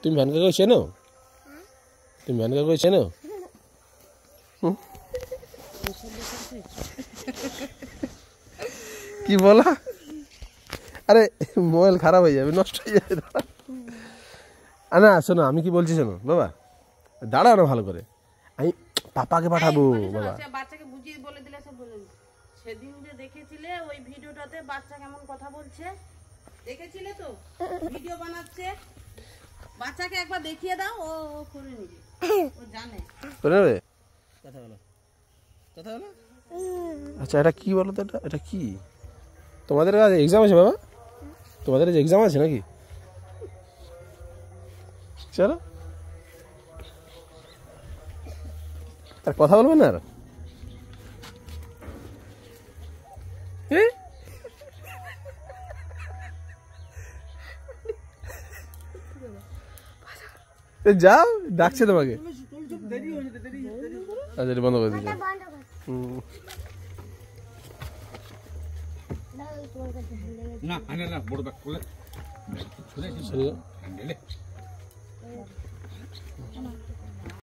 তুমি ভ্যান কাকা চেনো? তুমি ভ্যান কাকা চেনো? কি বলা? আরে মোবাইল খারাপ হয়ে যাবে, নষ্ট হয়ে যাবে। না শোনো, আমি কি বলছি শোনো বাবা, দাঁড়াও না ভালো করে, আমি পাপাকে পাঠাবো বাবা। বাচ্চাকে বুঝিয়ে বলে দিলে সব বলে দিল। সেদিন যে দেখেছিলে ওই ভিডিওটাতে বাচ্চা কেমন কথা বলছে, দেখেছিলে তো? ভিডিও বানাচ্ছে, বাচ্চাকে একবার দেখিয়ে দাও, ও করে নিবে, ও জানে করে নেবে। কথা বলো, কথা বলো। আচ্ছা এটা কি বলো তো, এটা কি? তোমাদের আজ এক্সাম আছে বাবা? তোমাদের আজ এক্সাম আছে নাকি? চলো, আর কথা বলবে না? আর যাও, ডাকছে তোমাকে। আচ্ছা এটা বন্ধ করে দিচ্ছি। না বড় ব্যাগ খুলে